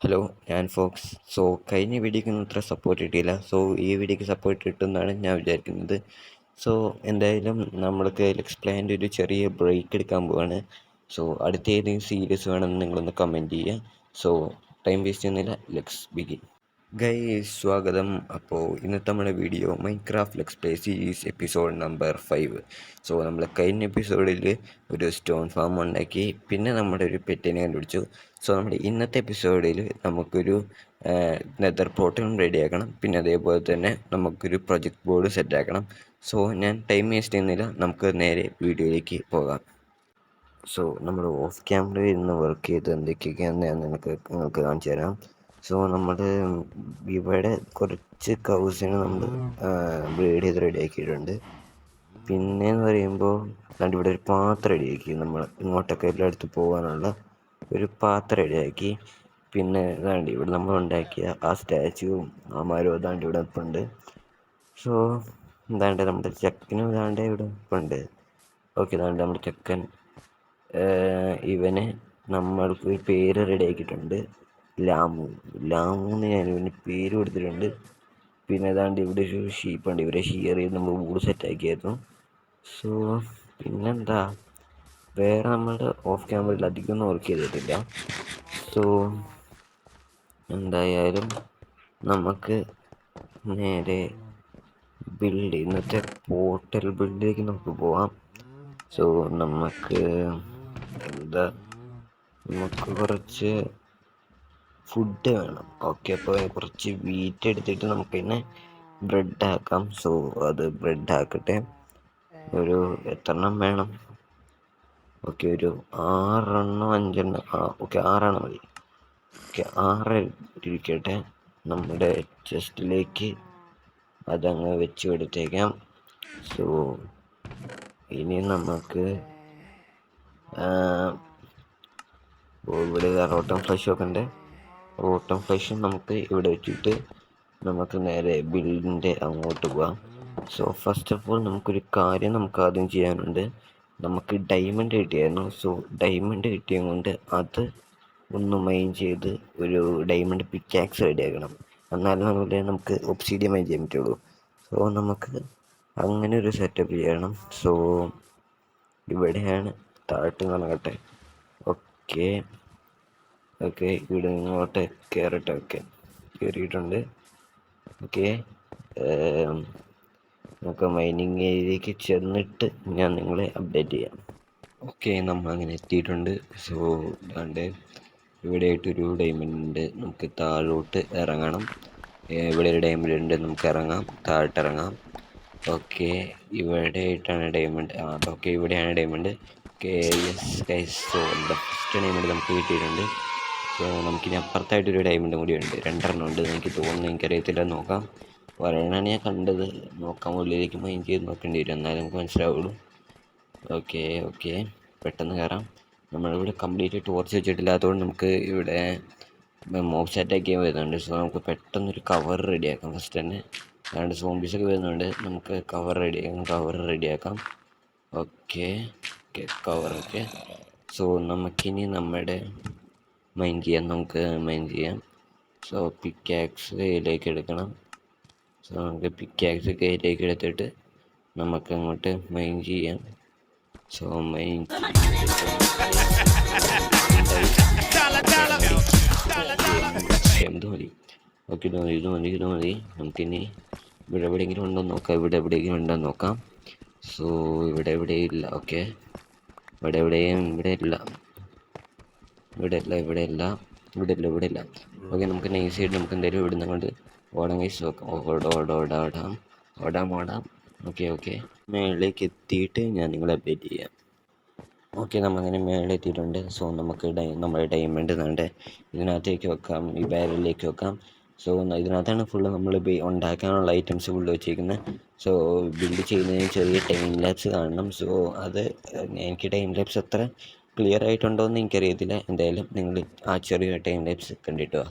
Hello, ഞാൻ Fox. കഴിഞ്ഞ വീഡിയോക്കൊന്നും ഇത്ര സപ്പോർട്ട് കിട്ടിയില്ല. ഈ വീഡിയോക്ക് സപ്പോർട്ട് കിട്ടുമെന്നാണ് ഞാൻ വിചാരിക്കുന്നത്. എന്തായാലും നമ്മൾക്ക് എക്സ്പ്ലെയിൻ്റെ ഒരു ചെറിയ ബ്രേക്ക് എടുക്കാൻ പോവാണ്. അടുത്ത ഏതെങ്കിലും സീരീസ് വേണമെന്ന് നിങ്ങളൊന്ന് കമൻറ്റ് ചെയ്യുക. ടൈം വേസ്റ്റ് ചെയ്യുന്നില്ല, ലെറ്റ്സ് ബിഗിൻ. സ്വാഗതം. അപ്പോൾ ഇന്നത്തെ നമ്മുടെ video Minecraft let's play series episode number 5. നമ്മൾ കഴിഞ്ഞ എപ്പിസോഡിൽ ഒരു സ്റ്റോൺ ഫാം ഉണ്ടാക്കി, പിന്നെ നമ്മുടെ ഒരു പെറ്റിനെ കണ്ടുപിടിച്ചു. നമ്മുടെ ഇന്നത്തെ എപ്പിസോഡിൽ നമുക്കൊരു നെതർ പോർട്ടലും റെഡിയാക്കണം. പിന്നെ അതേപോലെ തന്നെ നമുക്കൊരു പ്രൊജക്റ്റ് ബോർഡ് സെറ്റാക്കണം. ഞാൻ ടൈം വേസ്റ്റ് ചെയ്യുന്നില്ല, നമുക്ക് നേരെ വീഡിയോയിലേക്ക് പോകാം. നമ്മൾ ഓഫ് ക്യാമറയിൽ നിന്ന് വർക്ക് ചെയ്ത് എന്തൊക്കെയൊക്കെയാണെന്ന് ഞാൻ നിങ്ങൾക്ക് കാണിച്ചു തരാം. നമ്മൾ ഇവിടെ കുറച്ച് കൗസിനെ നമ്മൾ ബ്രീഡ് ചെയ്ത് റെഡിയാക്കിയിട്ടുണ്ട്. പിന്നെയെന്ന് പറയുമ്പോൾ ഇവിടെ ഒരു പാത്രം റെഡിയാക്കി, നമ്മൾ ഇങ്ങോട്ടൊക്കെ എല്ലായിടത്തും പോകാനുള്ള ഒരു പാത്രം റെഡിയാക്കി. പിന്നെ ഇവിടെ നമ്മൾ ഉണ്ടാക്കിയ ആ സ്റ്റാച്ചുവും ആ മരവും ഇവിടെ ഇപ്പം ഉണ്ട്. നമ്മുടെ ചെക്കനും ഇവിടെ ഇപ്പം ഉണ്ട്. ഓക്കെ, നമ്മുടെ ചെക്കൻ. ഇവന് നമ്മൾക്ക് ഒരു പേര് റെഡിയാക്കിയിട്ടുണ്ട്, ലാമു എന്ന് ഞാൻ ഇവന് പേര് കൊടുത്തിട്ടുണ്ട്. പിന്നെ ഇവിടെ ഒരു ഷീപ്പുണ്ട്, ഇവരെ ഷിയർ ചെയ്ത് നമ്മൾ കൂട് സെറ്റാക്കിയായിരുന്നു. പിന്നെന്താ, വേറെ നമ്മളുടെ ഓഫ് ക്യാമറയിൽ അധികമൊന്നും വർക്ക് ചെയ്തിട്ടില്ല. എന്തായാലും നമുക്ക് നേരെ ഇന്നത്തെ പോർട്ടൽ ബിൽഡിലേക്ക് നമുക്ക് പോവാം. നമുക്ക് കുറച്ച് ഫുഡ് വേണം. ഓക്കെ, അപ്പോൾ കുറച്ച് വീറ്റ് എടുത്തിട്ട് നമുക്ക് പിന്നെ ബ്രെഡ് ആക്കാം. അത് ബ്രെഡ് ആക്കട്ടെ. ഒരു എത്രണ്ണം വേണം? ഓക്കെ, ഒരു 6 5 ഓക്കെ, 6 മതി. ഓക്കെ, 6 ഇരിക്കട്ടെ. നമ്മുടെ ചെസ്റ്റിലേക്ക് അതങ്ങ് വെച്ച് കൊടുത്തേക്കാം. ഇനി നമുക്ക് ഇവിടെ റോട്ടൺ ഫ്ലഷൊക്കെ ഉണ്ട്. റോട്ടൺ ഫ്ലഷും നമുക്ക് ഇവിടെ വെച്ചിട്ട് നമുക്ക് നേരെ ബിൽഡിൻ്റെ അങ്ങോട്ട് പോകാം. ഫസ്റ്റ് ഓഫ് ഓൾ നമുക്കൊരു കാര്യം ആദ്യം ചെയ്യാനുണ്ട്. നമുക്ക് ഡയമണ്ട് കിട്ടിയായിരുന്നു. ഡയമണ്ട് കിട്ടിയത് കൊണ്ട് അത് ഒന്ന് മൈൻ ചെയ്ത് ഒരു ഡയമണ്ട് പിക്കാക്സ് റെഡിയാക്കണം. എന്നാലും നമുക്ക് ഒബ്സിഡിയൻ മൈൻ ചെയ്യാൻ പറ്റുള്ളൂ. നമുക്ക് അങ്ങനെ ഒരു സെറ്റപ്പ് ചെയ്യണം. ഇവിടെയാണ് താഴോട്ട് നടക്കട്ടെ. ഓക്കെ, ഇവിടെ ഇങ്ങോട്ട് കയറട്ടെ. ഓക്കെ, കയറിയിട്ടുണ്ട്. ഓക്കെ, നമുക്ക് മൈനിങ് ഏരിയയിലേക്ക് ചെന്നിട്ട് ഞാൻ നിങ്ങളെ അപ്ഡേറ്റ് ചെയ്യാം. ഓക്കെ, നമ്മൾ അങ്ങനെ എത്തിയിട്ടുണ്ട്. ഇവിടെ ആയിട്ടൊരു ഡയമണ്ട് ഉണ്ട്. നമുക്ക് താഴോട്ട് ഇറങ്ങണം. ഇവിടെ ഒരു ഡയമണ്ട് ഉണ്ട്, നമുക്ക് ഇറങ്ങാം, താഴോട്ട് ഇറങ്ങാം. ഓക്കെ, ഇവിടെ ആയിട്ടാണ് ഡയമണ്ട്. ഓക്കെ, ഇവിടെയാണ് diamond. Okay, yes guys. First diamond നമുക്ക് കിട്ടിയിട്ടുണ്ട്. നമുക്കിനി അപ്പുറത്തായിട്ടൊരു ഡയമണ്ടും കൂടി ഉണ്ട്. 2 എണ്ണം ഉണ്ട് എനിക്ക് തോന്നുന്നു, എനിക്കറിയത്തില്ല, നോക്കാം. ഒരെണ്ണമാണ് ഞാൻ കണ്ടത്. നോക്കാം, ഉള്ളിലേക്ക് മൈൻഡ് ചെയ്ത് നോക്കേണ്ടി വരും, എന്നാലും നമുക്ക് മനസ്സിലാവുള്ളൂ. ഓക്കെ, പെട്ടെന്ന് കയറാം. നമ്മളിവിടെ കംപ്ലീറ്റ് ടോർച്ച് വെച്ചിട്ടില്ലാത്തതുകൊണ്ട് നമുക്ക് ഇവിടെ മോബ് അറ്റാക്ക് ചെയ്യാൻ വരുന്നുണ്ട്. നമുക്ക് പെട്ടെന്നൊരു കവർ റെഡിയാക്കാം. ഫസ്റ്റ് തന്നെ സോംബീസൊക്കെ വരുന്നുണ്ട്, നമുക്ക് കവർ റെഡിയാക്കാം. ഓക്കെ, കവറൊക്കെ. നമുക്കിനി നമ്മുടെ മൈൻ ചെയ്യാം. പിക്കാക്സ് കയ്യിലേക്ക് എടുക്കണം. നമുക്ക് പിക്കാക്സ് കയ്യിലേക്ക് എടുത്തിട്ട് നമുക്ക് അങ്ങോട്ട് മൈൻ ചെയ്യാം. ഇത് മതി. ഓക്കെ, ഇത് മതി. നമുക്കിനി ഇവിടെ എവിടെയെങ്കിലും ഉണ്ടോ നോക്കാം. ഇവിടെ എവിടെയെങ്കിലും. ഇവിടെ എവിടെയില്ല. ഓക്കെ, ഇവിടെ ഇല്ല. ഓക്കെ, നമുക്ക് നൈസായിട്ട് നമുക്ക് എന്തായാലും ഇവിടുന്ന് അങ്ങോട്ട് ഓടാം. ഓക്കെ, മേളിലേക്ക് എത്തിയിട്ട് ഞാൻ നിങ്ങളെ അപ്ഡേറ്റ് ചെയ്യാം. ഓക്കെ, നമ്മളങ്ങനെ മേളിൽ എത്തിയിട്ടുണ്ട്. നമുക്ക് നമ്മുടെ ഡയമണ്ട് ഇതിനകത്തേക്ക് വെക്കാം, ഈ ബാരലിലേക്ക് വെക്കാം. ഇതിനകത്താണ് ഫുള്ള് നമ്മൾ ഉണ്ടാക്കാനുള്ള ഐറ്റംസ് ഫുള്ള് വെച്ചിരിക്കുന്നത്. ബിൽഡ് ചെയ്യുന്നതിന് ചെറിയ ടൈം ലാപ്സ് കാണണം. അത് എനിക്ക് ടൈം ലാപ്സ് അത്ര ക്ലിയർ ആയിട്ടുണ്ടോ എന്ന് എനിക്കറിയത്തില്ല. എന്തായാലും നിങ്ങൾ ആ ചെറിയ ടൈം ലാപ്സ് കണ്ടിട്ട് വാ.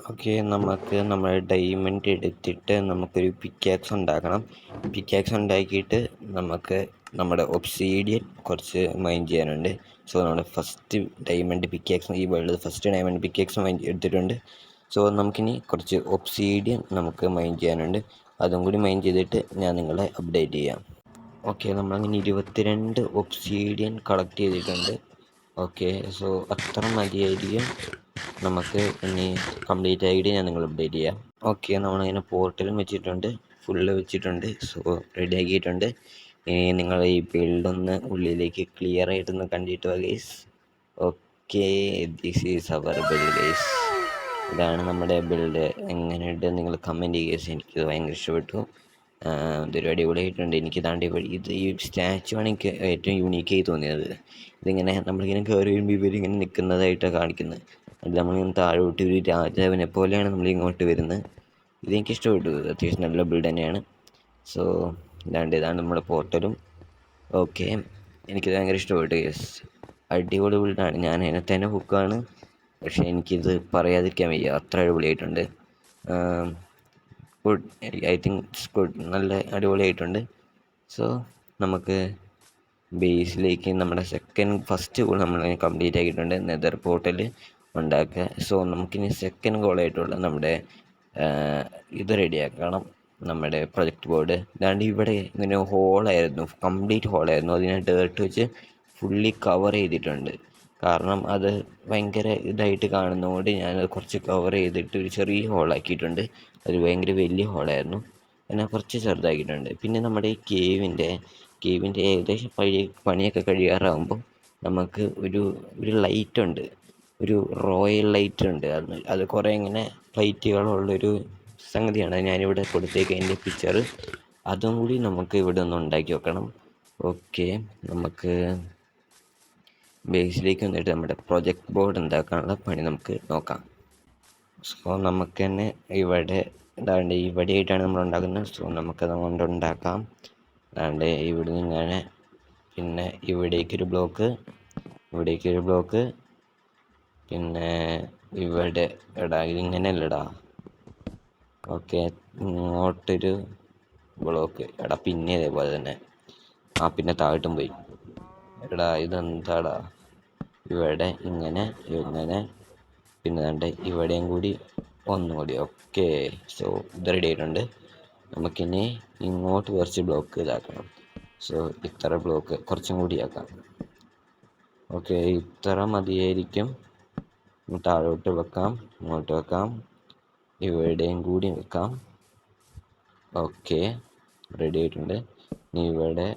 ഓക്കെ, നമുക്ക് നമ്മുടെ ഡയമണ്ട് എടുത്തിട്ട് നമുക്കൊരു പിക്കാക്സ് ഉണ്ടാക്കണം. പിക്കാക്സ് ഉണ്ടാക്കിയിട്ട് നമുക്ക് നമ്മുടെ ഒബ്സീഡിയൻ കുറച്ച് മൈൻ ചെയ്യാനുണ്ട്. സോ നമ്മുടെ ഫസ്റ്റ് ഡയമണ്ട് പിക്കാക്സ്, ഈ world first diamond pickaxe mine എടുത്തിട്ടുണ്ട്. സോ നമുക്കിനി കുറച്ച് ഒബ്സീഡിയൻ നമുക്ക് മൈൻ ചെയ്യാനുണ്ട്. അതും കൂടി മൈൻ ചെയ്തിട്ട് ഞാൻ നിങ്ങളെ അപ്ഡേറ്റ് ചെയ്യാം. ഓക്കെ, നമ്മളങ്ങനെ 22 ഒബ്സീഡിയൻ കളക്ട് ചെയ്തിട്ടുണ്ട്. ഓക്കെ, സോ അത്ര മതിയായിരിക്കും. നമുക്ക് ഇനി കംപ്ലീറ്റ് ആയിട്ട് ഞാൻ നിങ്ങൾ അപ്ഡേറ്റ് ചെയ്യാം. ഓക്കെ, നമ്മളിങ്ങനെ പോർട്ടലും വെച്ചിട്ടുണ്ട്, ഫുള്ള് വെച്ചിട്ടുണ്ട്. സോ റെഡി ആക്കിയിട്ടുണ്ട്. ഇനി നിങ്ങൾ ഈ ബിൽഡൊന്ന് ഉള്ളിലേക്ക് ക്ലിയർ ആയിട്ടൊന്ന് കണ്ടിട്ട് വാ guys. Okay, this is our build guys. ഇതാണ് നമ്മുടെ ബിൽഡ്. എങ്ങനെയുണ്ട് നിങ്ങൾ കമൻറ്റ് ചെയ്യുക ഗൈസ്. എനിക്കത് ഭയങ്കര ഇഷ്ടപ്പെട്ടു. ഇതൊരു അടിപൊളിയായിട്ടുണ്ട്. എനിക്ക് താണ്ടി ഈ സ്റ്റാച്ചു ആണ് എനിക്ക് ഏറ്റവും യൂണീക്കായി തോന്നിയത്. ഇതിങ്ങനെ നമ്മളിങ്ങനെ കയറി വരുമ്പോൾ ഇവരിങ്ങനെ നിൽക്കുന്നതായിട്ടാണ് കാണിക്കുന്നത്. അത് നമ്മളിങ്ങനെ താഴോട്ട് ഒരു രാജാവിനെ പോലെയാണ് നമ്മളിങ്ങോട്ട് വരുന്നത്. ഇതെനിക്ക് ഇഷ്ടപ്പെട്ടു. അത്യാവശ്യം നല്ല ബിൽഡ് തന്നെയാണ്. സോ ഇതാണ് നമ്മുടെ പോർട്ടലും. ഓക്കെ, എനിക്കിത് ഭയങ്കര ഇഷ്ടപ്പെട്ടു യെസ്. അടിപൊളി ബിൽഡാണ്. ഞാൻ അതിനെ തന്നെ ഹുക്കാണ്. പക്ഷേ എനിക്കിത് പറയാതിരിക്കാൻ വയ്യ, അത്ര അടിപൊളിയായിട്ടുണ്ട്. Good, I think it's good. നല്ല അടിപൊളിയായിട്ടുണ്ട്. സോ നമുക്ക് ബേസിലേക്ക് നമ്മുടെ ഫസ്റ്റ് ഗോൾ നമ്മൾ കംപ്ലീറ്റ് ആക്കിയിട്ടുണ്ട്. നെതർ പോർട്ടൽ ഉണ്ടാക്കുക. സോ നമുക്കിനി സെക്കൻഡ് ഗോളായിട്ടുള്ള നമ്മുടെ ഇത് റെഡിയാക്കണം, നമ്മുടെ പ്രൊജക്റ്റ് ബോർഡ്. അതാണ്ട് ഇവിടെ ഇങ്ങനെ ഹോളായിരുന്നു, കംപ്ലീറ്റ് ഹോളായിരുന്നു. അതിനെ ഡേർട്ട് വെച്ച് ഫുള്ളി കവർ ചെയ്തിട്ടുണ്ട്. കാരണം അത് ഭയങ്കര ഇതായിട്ട് കാണുന്നതുകൊണ്ട് ഞാനത് കുറച്ച് കവർ ചെയ്തിട്ട് ഒരു ചെറിയ ഹോളാക്കിയിട്ടുണ്ട്. അത് ഭയങ്കര വലിയ ഹോളായിരുന്നു, എന്നാൽ കുറച്ച് ചെറുതാക്കിയിട്ടുണ്ട്. പിന്നെ നമ്മുടെ ഈ കേവിൻ്റെ ഏകദേശം പണിയൊക്കെ കഴിയാറാകുമ്പോൾ നമുക്ക് ഒരു ലൈറ്റുണ്ട്, ഒരു റോയൽ ലൈറ്റ് ഉണ്ട്. അത് കുറേ ഇങ്ങനെ ലൈറ്റുകളുള്ളൊരു സംഗതിയാണ്. ഞാനിവിടെ കൊടുത്തേക്ക് അതിൻ്റെ പിക്ചർ. അതും കൂടി നമുക്ക് ഇവിടെ ഒന്ന് ഉണ്ടാക്കി വെക്കണം. ഓക്കെ, നമുക്ക് ബേസിലേക്ക് വന്നിട്ട് നമ്മുടെ പ്രൊജക്റ്റ് ബോർഡ് ഉണ്ടാക്കാനുള്ള പണി നമുക്ക് നോക്കാം. സോ നമുക്ക് തന്നെ ഇവിടെയായിട്ടാണ് നമ്മൾ ഉണ്ടാക്കുന്നത്. സോ നമുക്കത് കൊണ്ട് ഉണ്ടാക്കാം. ഇവിടെ നിന്ന് ഇങ്ങനെ, പിന്നെ ഇവിടേക്കൊരു ബ്ലോക്ക്, ഇവിടേക്കൊരു ബ്ലോക്ക്, പിന്നെ ഇവിടെ ഇതിങ്ങനെയല്ലടാ. Okay, ഇങ്ങോട്ടൊരു block. പിന്നെ ഇതേപോലെ തന്നെ. പിന്നെ താഴോട്ടും പോയി. ഇതെന്താടാ, ഇവിടെ ഇങ്ങനെ, പിന്നെ ഇവിടെയും കൂടി ഒന്നുകൂടി. ഓക്കെ, സോ ഇത് റെഡി ആയിട്ടുണ്ട്. നമുക്കിനി ഇങ്ങോട്ട് കുറച്ച് ബ്ലോക്ക് ഇതാക്കണം. സോ ഇത്ര ബ്ലോക്ക് കുറച്ചും കൂടി ആക്കാം. ഓക്കെ, ഇത്ര മതിയായിരിക്കും. താഴോട്ട് വെക്കാം, ഇങ്ങോട്ട് വെക്കാം, ഇവിടെയും കൂടി വെക്കാം. ഓക്കെ, റെഡി ആയിട്ടുണ്ട്. ഇനി ഇവിടെ,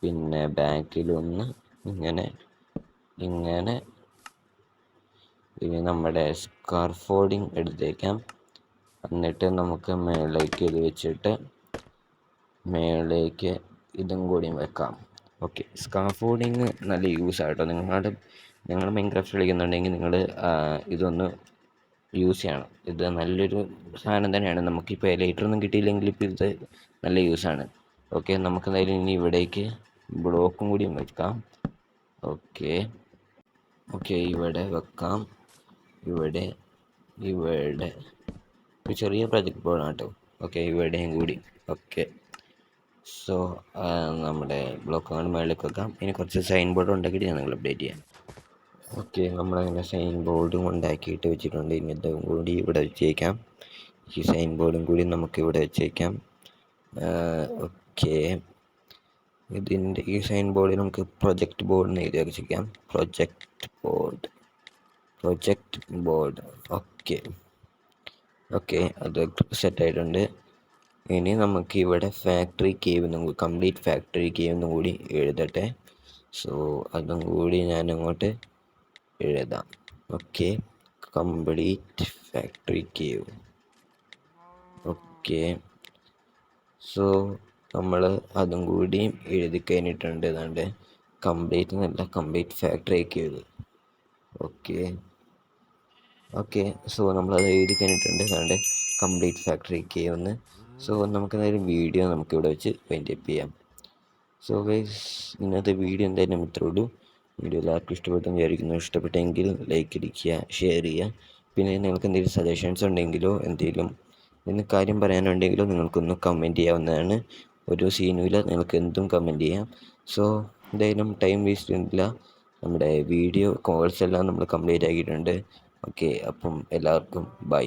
പിന്നെ ബാക്കിലൊന്ന് ഇങ്ങനെ. ഇനി നമ്മുടെ സ്കാർഫോൾഡിങ് എടുത്തേക്കാം. എന്നിട്ട് നമുക്ക് മേളിലേക്ക് ഇത് വെച്ചിട്ട് മേളിലേക്ക് ഇതും കൂടിയും വെക്കാം. ഓക്കെ, സ്കാർഫോൾഡിങ് നല്ല യൂസ് ആട്ടോ. നിങ്ങൾ മൈൻക്രാഫ്റ്റ് കളിക്കുന്നുണ്ടെങ്കിൽ നിങ്ങൾ ഇതൊന്ന് യൂസ് ചെയ്യണം. ഇത് നല്ലൊരു സാധനം തന്നെയാണ്. നമുക്കിപ്പോൾ ലൈറ്ററൊന്നും കിട്ടിയില്ലെങ്കിൽ ഇപ്പോൾ ഇത് നല്ല യൂസാണ്. ഓക്കെ, നമുക്ക് എന്തായാലും ഇനി ഇവിടേക്ക് ബ്ലോക്കും കൂടിയും വെക്കാം. ഓക്കെ, ഇവിടെ വെക്കാം. ഇവിടെ ഒരു ചെറിയ പ്രൊജക്റ്റ് ബോർഡാണ് കേട്ടോ. ഓക്കെ, ഇവിടെയും കൂടി. ഓക്കെ, സോ നമ്മുടെ ബ്ലോക്ക് കൊണ്ട് മേളിലേക്ക് വെക്കാം. ഇനി കുറച്ച് സൈൻ ബോർഡ് ഉണ്ടാക്കിയിട്ട് ഞാൻ നിങ്ങൾ അപ്ഡേറ്റ് ചെയ്യാം. ഓക്കെ, നമ്മളങ്ങനെ സൈൻ ബോർഡും ഉണ്ടാക്കിയിട്ട് വെച്ചിട്ടുണ്ട്. ഇനി ഇതും കൂടി ഇവിടെ വെച്ചേക്കാം. ഈ സൈൻ ബോർഡും കൂടി നമുക്ക് ഇവിടെ വെച്ചേക്കാം. ഓക്കെ, ഈ സൈൻ ബോർഡിൽ നമുക്ക് പ്രൊജക്റ്റ് ബോർഡ് എന്ന് എഴുതി വെച്ചേക്കാം. Project board. ഓക്കെ, അത് സെറ്റായിട്ടുണ്ട്. ഇനി നമുക്ക് ഇവിടെ കംപ്ലീറ്റ് ഫാക്ടറി കേവ് എന്നും കൂടി എഴുതട്ടെ. സോ അതും കൂടി ഞാൻ അങ്ങോട്ട് എഴുതാം. Okay, complete factory cave. Okay, so നമ്മൾ അതും കൂടി എഴുതി കഴിഞ്ഞിട്ടുണ്ട്. ഏതാണ്ട് complete factory cave. Okay, so നമ്മളത് എഴുതി കഴിഞ്ഞിട്ടുണ്ട്. ഏതാണ്ട് കംപ്ലീറ്റ് ഫാക്ടറി കേവ് എന്ന്. സോ നമുക്ക് എന്തായാലും വീഡിയോ നമുക്കിവിടെ വെച്ച് വൈൻഡ് അപ്പ് ചെയ്യാം. സോ ഗൈസ്, ഇന്നത്തെ വീഡിയോ എന്തായാലും ഇത്രേ ഉള്ളൂ. വീഡിയോ എല്ലാവർക്കും ഇഷ്ടപ്പെട്ടെന്ന് വിചാരിക്കുന്നു. ഇഷ്ടപ്പെട്ടെങ്കിൽ ലൈക്ക് അടിക്കുക, ഷെയർ ചെയ്യുക. പിന്നെ നിങ്ങൾക്ക് എന്തെങ്കിലും സജഷൻസ് ഉണ്ടെങ്കിലോ എന്തെങ്കിലും കാര്യം പറയാനുണ്ടെങ്കിലോ നിങ്ങൾക്കൊന്ന് കമൻറ്റ് ചെയ്യാവുന്നതാണ്. ഒരു സീനുമില്ല, നിങ്ങൾക്ക് എന്തും കമൻറ്റ് ചെയ്യാം. സോ എന്തായാലും ടൈം വേസ്റ്റ് ചെയ്യുന്നില്ല, നമ്മുടെ വീഡിയോ കോൾസ് എല്ലാം നമ്മൾ കംപ്ലീറ്റ് ആക്കിയിട്ടുണ്ട്. ഓക്കെ, അപ്പം എല്ലാവർക്കും ബൈ.